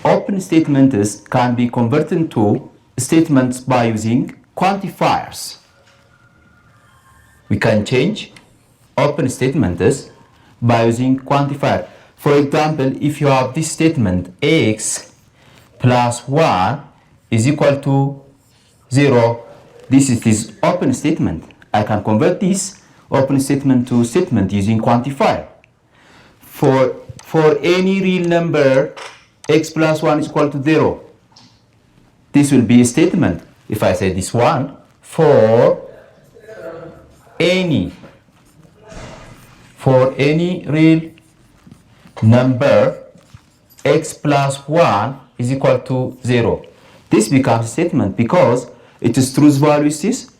open statements can be converted into statements by using quantifiers. We can change open statements by using quantifier. For example, if you have this statement x plus 1 is equal to 0, this is this open statement. I can convert this open statement to statement using quantifier. For any real number, x plus 1 is equal to 0. This will be a statement. If I say this one, for any real number, x plus 1 is equal to 0. This becomes a statement because its truth value is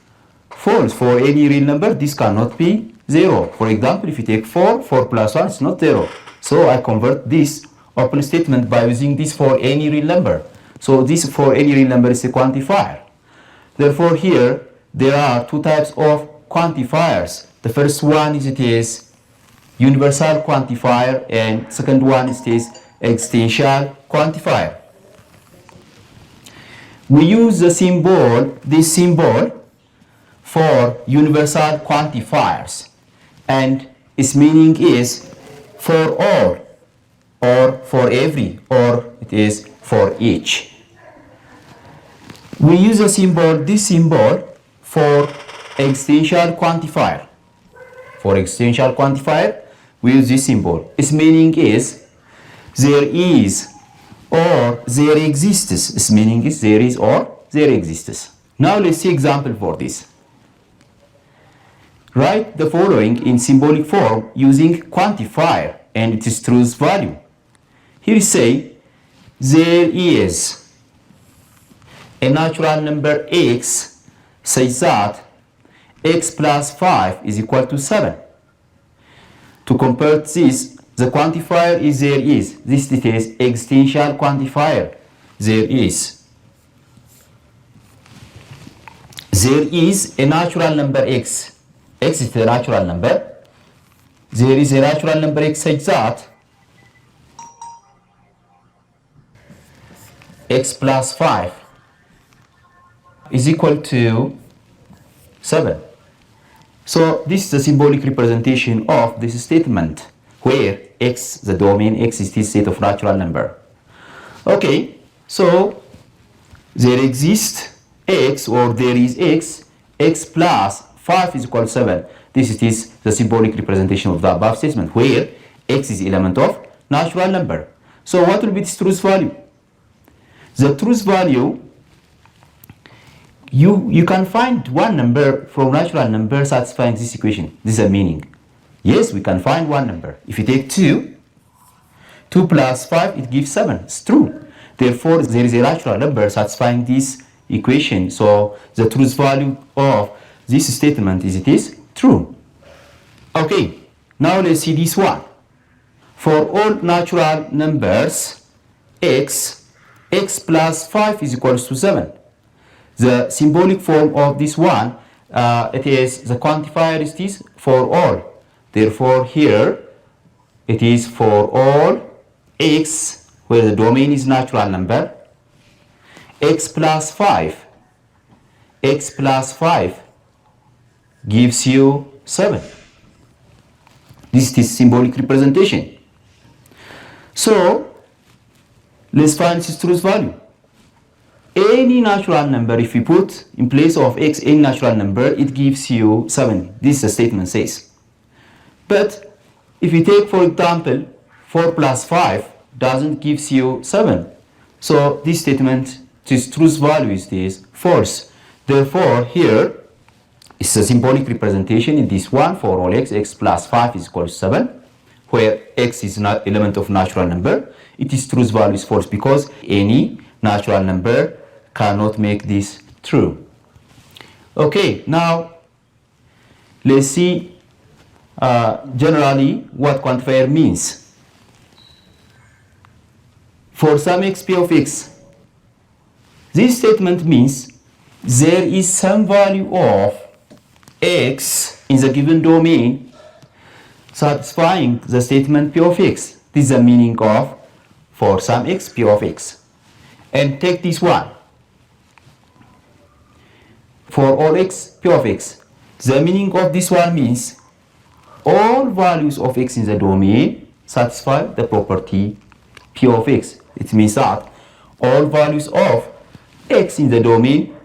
false. For any real number, this cannot be 0. For example, if you take 4 plus 1 is not 0. So I convert this open statement by using this for any real number. So this for any real number is a quantifier. Therefore here there are two types of quantifiers. The first one is universal quantifier, and second one is existential quantifier. We use this symbol for universal quantifiers, and its meaning is for all, or for every, or it is for each. We use this symbol for existential quantifier. For existential quantifier, we use this symbol. Its meaning is there is or there exists. Its meaning is there is or there exists. Now let's see example for this. Write the following in symbolic form using quantifier and its truth value. Here say there is a natural number x such that x plus 5 is equal to 7. To convert this, the quantifier is there is. This is existential quantifier. There is. There is a natural number x. X is a natural number. There is a natural number x such that x plus 5 is equal to 7. So this is the symbolic representation of this statement where x, the domain x, is this set of natural number. Okay, so there exists x, or there is x plus 5 is equal to 7. This is the symbolic representation of the above statement where x is element of natural number. So what will be this truth value? The truth value, you can find one number from natural number satisfying this equation. This is the meaning. Yes, we can find one number. If you take 2 plus 5, it gives 7. It's true. Therefore, there is a natural number satisfying this equation. So the truth value of this statement is it is true. Okay, now let's see this one. For all natural numbers, x plus 5 is equal to 7. The symbolic form of this one, it is the quantifier is this for all. Therefore, here it is for all x, where the domain is natural number, x plus 5 gives you 7. This is symbolic representation. So let's find its truth value. Any natural number, if you put in place of x any natural number, it gives you 7. This the statement says. But if you take, for example, 4 plus 5 doesn't gives you 7. So this statement, its truth value is this false. Therefore, here is a symbolic representation in this one for all x plus 5 is equal to 7, where x is not element of natural number. Its truth value is false because any natural number cannot make this true. Okay, now let's see generally what quantifier means. For some x p of x, this statement means there is some value of x in the given domain satisfying the statement p of x. This is the meaning of for some x, p of x. And take this one. For all x, p of x. The meaning of this one means all values of x in the domain satisfy the property p of x. It means that all values of x in the domain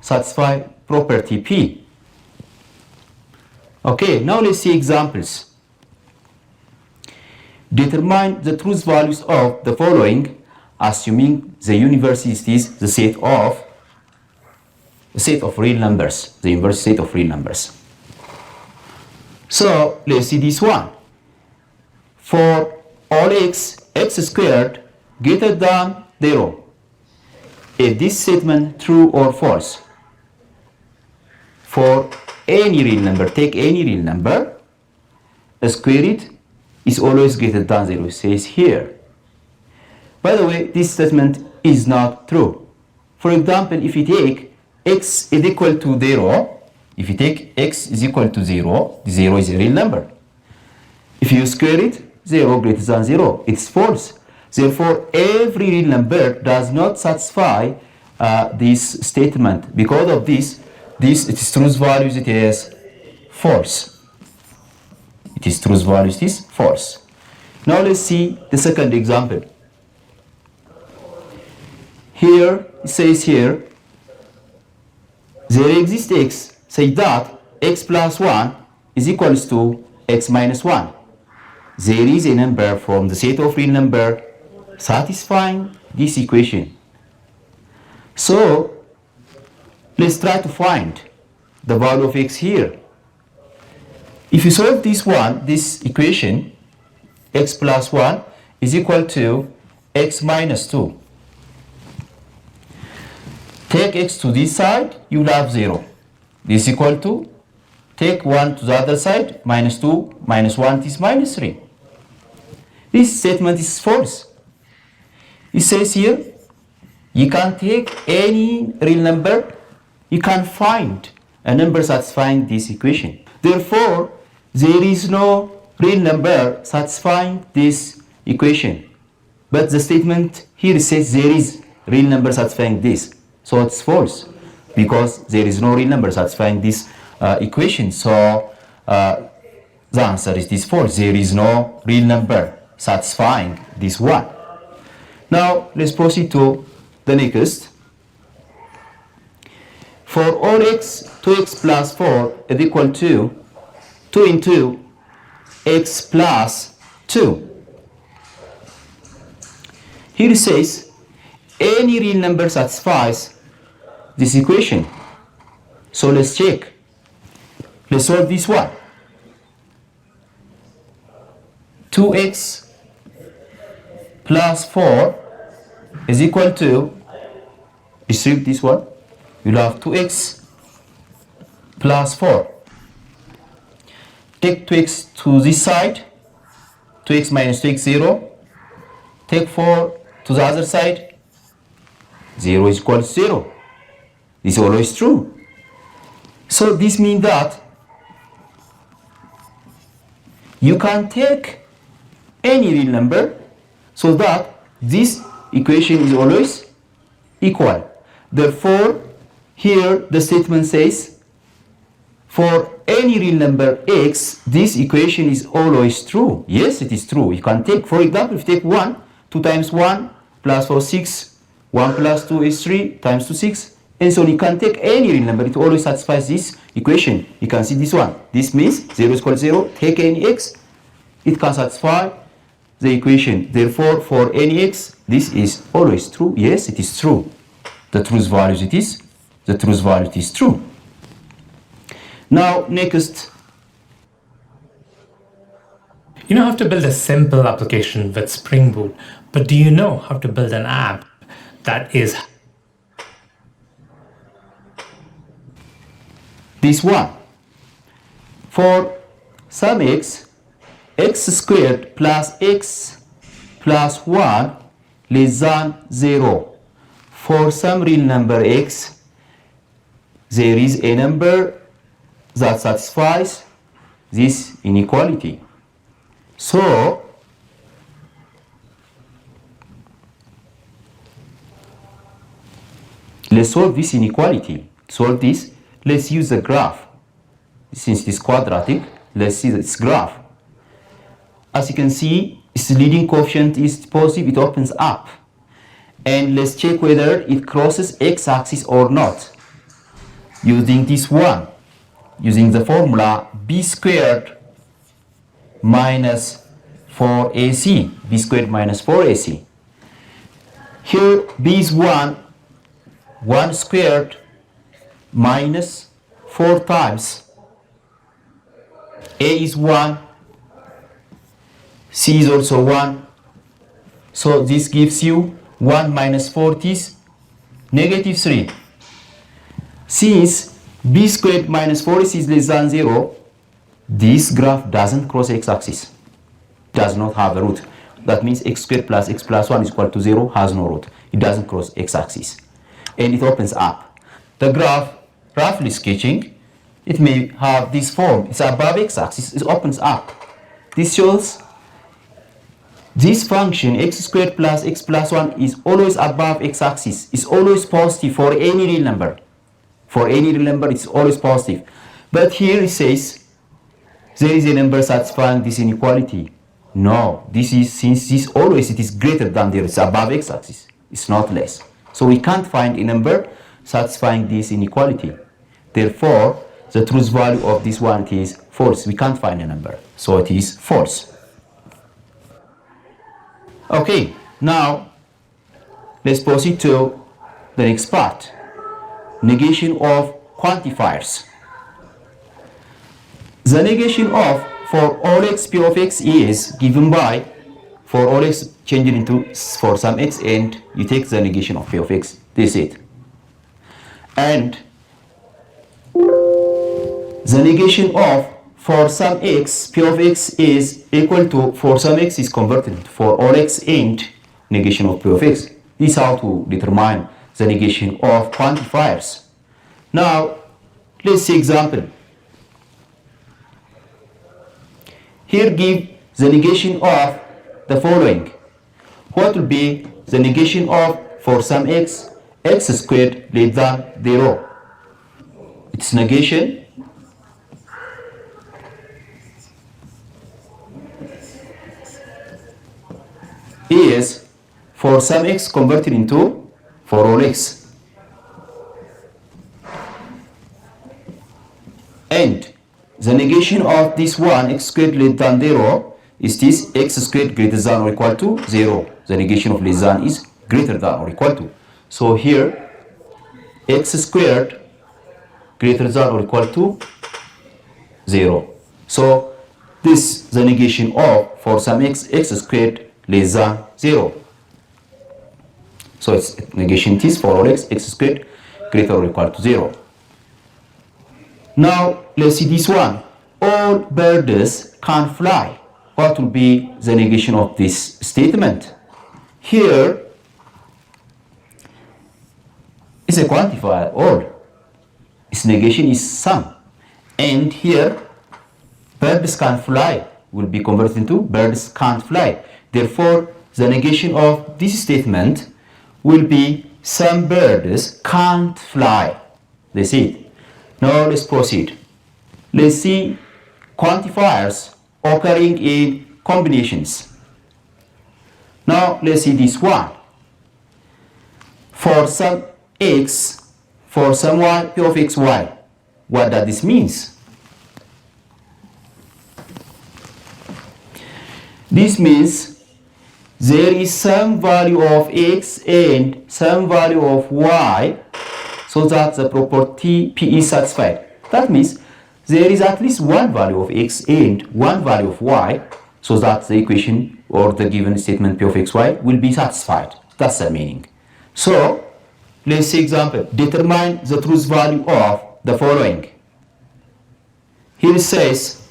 satisfy property p. Okay, now let's see examples. Determine the truth values of the following, assuming the universe is the set of real numbers, the inverse set of real numbers. So let's see this one. For all x, x squared greater than 0. Is this statement true or false? For any real number, take any real number, square it is always greater than 0, it says here. By the way, this statement is not true. For example, if you take x is equal to 0, if you take x is equal to 0, 0 is a real number. If you square it, 0 greater than 0, it's false. Therefore, every real number does not satisfy this statement. Because of this, its truth values it is false. Its truth values it is false. Now let's see the second example. Here it says here, there exists x such that x plus 1 is equals to x minus 1. There is a number from the set of real number satisfying this equation. So let's try to find the value of x here. If you solve this equation, x plus 1 is equal to x minus 2. Take x to this side, you will have 0. This is equal to, take 1 to the other side, minus 2, minus 1 is minus 3. This statement is false. It says here, you can take any real number, you can find a number satisfying this equation. Therefore, there is no real number satisfying this equation. But the statement here says there is real number satisfying this. So it's false because there is no real number satisfying this equation. So the answer is this false. There is no real number satisfying this one. Now let's proceed to the next. For all x, 2x plus 4 is equal to 2 into x plus 2. Here it says any real number satisfies this equation. So let's check. Let's solve this one. 2x plus 4 is equal to, distribute this one, you'll have 2x plus 4. Take 2x to this side, 2x minus 2x 0. Take 4 to the other side, 0 is equal to 0. This is always true. So this means that you can take any real number so that this equation is always equal. Therefore, here the statement says for any real number x, this equation is always true. Yes, it is true. You can take, for example, if you take 1, 2 times 1 plus 4, 6, 1 plus 2 is 3 times 2, 6. And so you can take any real number, it always satisfies this equation. You can see this one. This means 0 is equal to 0. Take any x, it can satisfy the equation. Therefore, for any x, this is always true. Yes, it is true. The truth values it is. The truth value is true. Now, next. You know how to build a simple application with Spring Boot, but do you know how to build an app that is this one? For some x, x squared plus x plus 1 less than 0. For some real number x, there is a number that satisfies this inequality. So Let's solve this inequality. To solve this, let's use the graph. Since it is quadratic, let's see its graph. As you can see, its leading coefficient is positive, it opens up. And let's check whether it crosses x-axis or not. Using this one, using the formula b squared minus 4ac, b squared minus 4ac. Here b is 1 squared minus 4 times a is 1, c is also 1, so this gives you 1 minus 4 is negative 3. Since b squared minus 4ac is less than 0, this graph doesn't cross x-axis, does not have a root. That means x squared plus x plus 1 is equal to 0, has no root. It doesn't cross x-axis. And it opens up. The graph, roughly sketching, it may have this form. It's above x-axis, it opens up. This shows this function x squared plus x plus 1 is always above x-axis. It's always positive for any real number. For any real number, it's always positive. But here it says there is a number satisfying this inequality. No, this is, since this always it is greater than 0, it's above x-axis, it's not less. So we can't find a number satisfying this inequality. Therefore, the truth value of this one is false. We can't find a number, so it is false. Okay, now let's proceed to the next part. Negation of quantifiers. The negation of for all x p of x is given by for all x changing into for some x, and you take the negation of p of x. This is it. And the negation of for some x p of x is equal to for some x is converted to for all x and negation of p of x. This is how to determine the negation of quantifiers. Now let's see example. Here give the negation of the following. What will be the negation of for some x squared less than 0? Its negation is for some x converted into for all x. And the negation of this one, x squared less than 0, is this x squared greater than or equal to 0. The negation of less than is greater than or equal to. So here, x squared greater than or equal to 0. So this is the negation of for some x squared less than 0. So its negation is for all x squared greater or equal to 0. Now let's see this one. All birds can fly. What will be the negation of this statement? Here is a quantifier all. Its negation is some. And here birds can fly will be converted into birds can't fly. Therefore, the negation of this statement will be some birds can't fly. That's it. Now let's proceed. Let's see quantifiers occurring in combinations. Now let's see this one. For some x, for some y, p of x, y. What does this mean? This means there is some value of x and some value of y, so that the property p is satisfied. That means there is at least one value of x and one value of y, so that the equation or the given statement p of xy will be satisfied. That's the meaning. So let's see example. Determine the truth value of the following. Here it says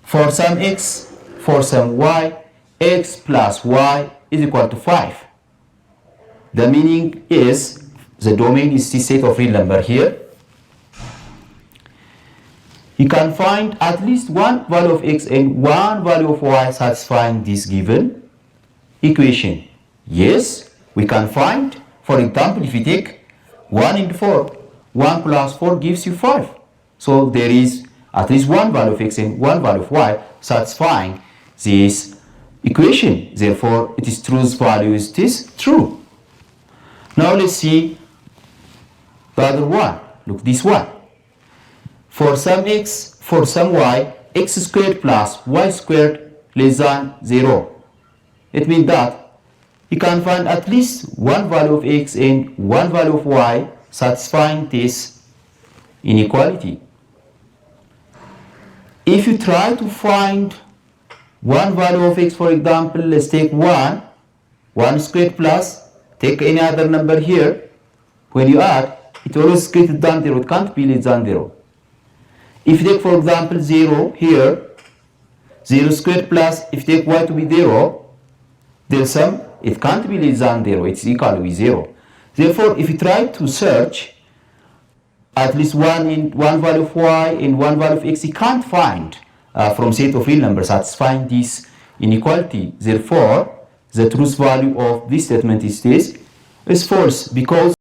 for some x, for some y, x plus y is equal to 5. The meaning is the domain is the set of real number here. You can find at least one value of x and one value of y satisfying this given equation. Yes, we can find, for example, if we take 1 and 4. 1 plus 4 gives you 5. So there is at least one value of x and one value of y satisfying this equation. Therefore, its truth value is true. Now let's see the other one. Look, this one. For some x, for some y, x squared plus y squared less than 0. It means that you can find at least one value of x and one value of y satisfying this inequality. If you try to find one value of x, for example, let's take 1 squared plus, take any other number here. When you add, it always greater than 0. It can't be less than 0. If you take, for example, 0 here, 0 squared plus, if you take y to be 0, their sum, it can't be less than 0. It's equal with 0. Therefore, if you try to search at least one value of y and one value of x, you can't find from set of real numbers satisfying this inequality. Therefore, the truth value of this statement is false, because